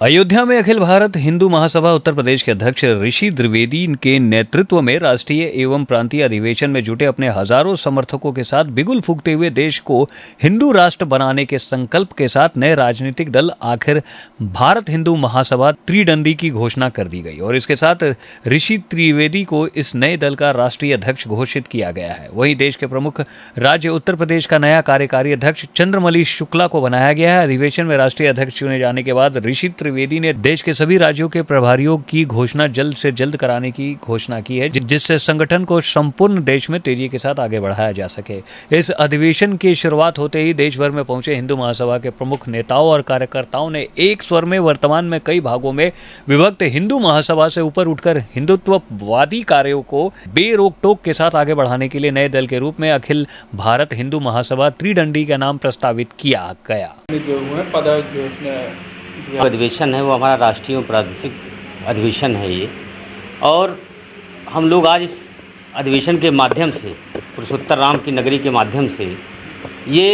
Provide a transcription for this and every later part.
अयोध्या में अखिल भारत हिंदू महासभा उत्तर प्रदेश के अध्यक्ष ऋषि द्विवेदी के नेतृत्व में राष्ट्रीय एवं प्रांतीय अधिवेशन में जुटे अपने हजारों समर्थकों के साथ बिगुल फूंकते हुए देश को हिंदू राष्ट्र बनाने के संकल्प के साथ नए राजनीतिक दल आखिर भारत हिंदू महासभा त्रिदंडी की घोषणा कर दी गई और इसके साथ ऋषि त्रिवेदी को इस नए दल का राष्ट्रीय अध्यक्ष घोषित किया गया है। वहीं देश के प्रमुख राज्य उत्तर प्रदेश का नया कार्यकारी अध्यक्ष चंद्रमौली शुक्ला को बनाया गया है। अधिवेशन में राष्ट्रीय अध्यक्ष चुने जाने के बाद ऋषि त्रिवेदी ने देश के सभी राज्यों के प्रभारियों की घोषणा जल्द से जल्द कराने की घोषणा की है, जिससे संगठन को संपूर्ण देश में तेजी के साथ आगे बढ़ाया जा सके। इस अधिवेशन की शुरुआत होते ही देश भर में पहुंचे हिंदू महासभा के प्रमुख नेताओं और कार्यकर्ताओं ने एक स्वर में वर्तमान में कई भागों में विभक्त हिंदू महासभा से ऊपर उठकर हिंदुत्ववादी कार्यों को बेरोक टोक के साथ आगे बढ़ाने के लिए नए दल के रूप में अखिल भारत हिंदू महासभा त्रिदंडी का नाम प्रस्तावित किया गया। अधिवेशन है वो हमारा राष्ट्रीय और प्रादेशिक अधिवेशन है ये, और हम लोग आज इस अधिवेशन के माध्यम से पुरुषोत्तर राम की नगरी के माध्यम से ये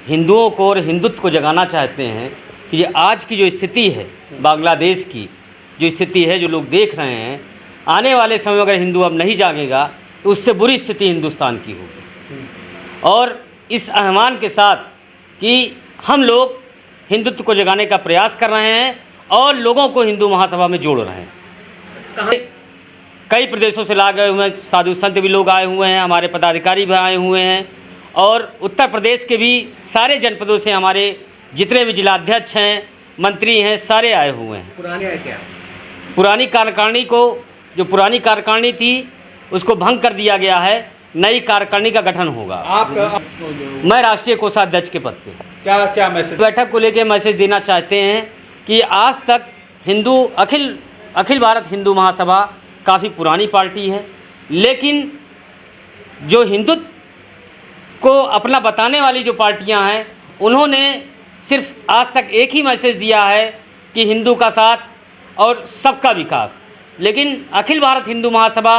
हिंदुओं को और हिंदुत्व को जगाना चाहते हैं कि ये आज की जो स्थिति है, बांग्लादेश की जो स्थिति है, जो लोग देख रहे हैं, आने वाले समय में अगर हिंदू अब नहीं जागेगा तो उससे बुरी स्थिति हिंदुस्तान की होगी। और इस आह्वान के साथ कि हम लोग हिंदुत्व को जगाने का प्रयास कर रहे हैं और लोगों को हिंदू महासभा में जोड़ रहे हैं। कई प्रदेशों से लाए हुए हैं, साधु संत भी लोग आए हुए हैं, हमारे पदाधिकारी भी आए हुए हैं, और उत्तर प्रदेश के भी सारे जनपदों से हमारे जितने भी जिलाध्यक्ष हैं, मंत्री हैं, सारे आए हुए हैं। पुरानी कार्यकारिणी को, जो पुरानी कार्यकारिणी थी उसको भंग कर दिया गया है, नई कार्यकारिणी का गठन होगा। मैं राष्ट्रीय कोषाध्यक्ष के पद पे क्या मैसेज बैठक को लेकर मैसेज देना चाहते हैं कि आज तक अखिल भारत हिंदू महासभा काफ़ी पुरानी पार्टी है, लेकिन जो हिंदुत्व को अपना बताने वाली जो पार्टियां हैं उन्होंने सिर्फ आज तक एक ही मैसेज दिया है कि हिंदू का साथ और सबका विकास। लेकिन अखिल भारत हिंदू महासभा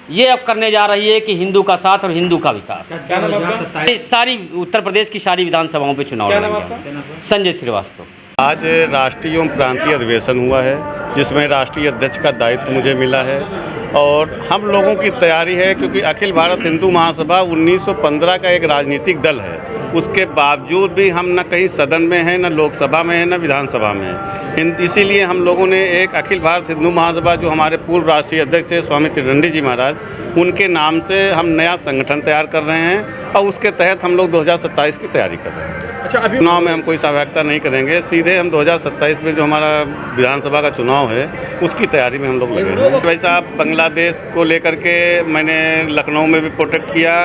ये अब करने जा रही है कि हिंदू का साथ और हिंदू का विकास। सारी उत्तर प्रदेश की सारी विधानसभाओं पे चुनाव लड़ेंगे। संजय श्रीवास्तव। आज राष्ट्रीय एवं प्रांतीय अधिवेशन हुआ है, जिसमें राष्ट्रीय अध्यक्ष का दायित्व मुझे मिला है, और हम लोगों की तैयारी है क्योंकि अखिल भारत हिंदू महासभा 1915 का एक राजनीतिक दल है। उसके बावजूद भी हम न कहीं सदन में हैं, न लोकसभा में हैं, न विधानसभा में हैं। इसीलिए हम लोगों ने एक अखिल भारत हिंदू महासभा, जो हमारे पूर्व राष्ट्रीय अध्यक्ष है स्वामी त्रिदंडी जी महाराज, उनके नाम से हम नया संगठन तैयार कर रहे हैं और उसके तहत हम लोग 2027 की तैयारी कर रहे हैं। अच्छा, अभी चुनाव में हम कोई सहभागिता नहीं करेंगे, सीधे हम 2027 में जो हमारा विधानसभा का चुनाव है उसकी तैयारी में हम लोग लगे हैं। वैसा बांग्लादेश को लेकर के मैंने लखनऊ में भी प्रोटेक्ट किया,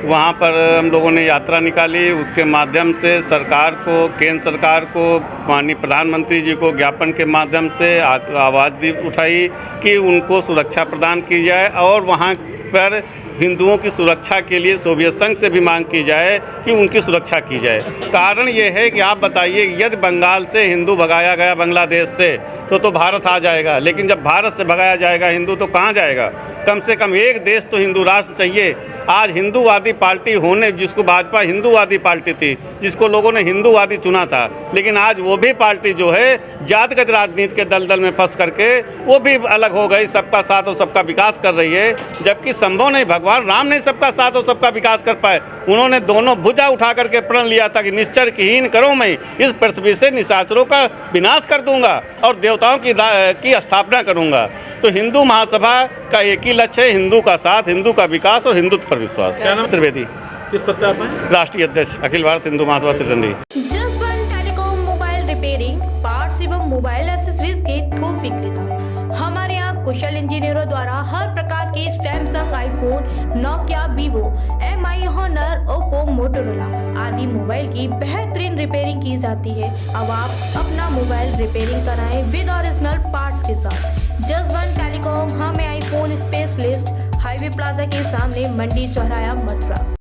वहाँ पर हम लोगों ने यात्रा निकाली, उसके माध्यम से सरकार को, केंद्र सरकार को, माननीय प्रधानमंत्री जी को ज्ञापन के माध्यम से आवाज़ उठाई कि उनको सुरक्षा प्रदान की जाए और वहाँ पर हिंदुओं की सुरक्षा के लिए सोवियत संघ से भी मांग की जाए कि उनकी सुरक्षा की जाए। कारण ये है कि आप बताइए, यदि बंगाल से हिंदू भगाया गया बांग्लादेश से तो भारत आ जाएगा, लेकिन जब भारत से भगाया जाएगा हिंदू तो कहाँ जाएगा? कम से कम एक देश तो हिंदू राष्ट्र चाहिए। आज हिंदूवादी पार्टी होने, जिसको भाजपा हिंदूवादी पार्टी थी, जिसको लोगों ने हिंदूवादी चुना था, लेकिन आज वो भी पार्टी जो है जातिगत राजनीति के दलदल में फंस करके वो भी अलग हो गई, सबका साथ और सबका विकास कर रही है, जबकि संभव नहीं। भगवान राम ने सबका साथ और सबका विकास कर पाए। उन्होंने दोनों भुजा उठा करके प्रण लिया था कि निश्चर की हीन करो, मैं इस पृथ्वी से निशाचरों का विनाश कर दूंगा और देवताओं की स्थापना करूंगा। तो हिंदू महासभा का एक ही लक्ष्य है, हिंदू का साथ, हिंदू का विकास और हिंदुत्व पर विश्वास। त्रिवेदी। किस पद पे आप हैं? राष्ट्रीय अध्यक्ष Akhil Bharat Hindu Mahasabha Tridandi. Just one telecom mobile repairing, parts एवं मोबाइल एक्सेसरीज के थोक विक्रेता। हमारे यहाँ कुशल इंजीनियरों द्वारा हर प्रकार के Samsung, iPhone, Nokia, Vivo, MI, Honor, Oppo, Motorola आदि मोबाइल की बेहतरीन रिपेयरिंग की जाती है। अब आप अपना मोबाइल रिपेयरिंग कराएं विद ओरिजिनल पार्ट्स के साथ। जस्ट वन टेलीकॉम, हमें आईफोन स्पेशलिस्ट, हाईवे प्लाजा के सामने, मंडी चौराया, मथुरा।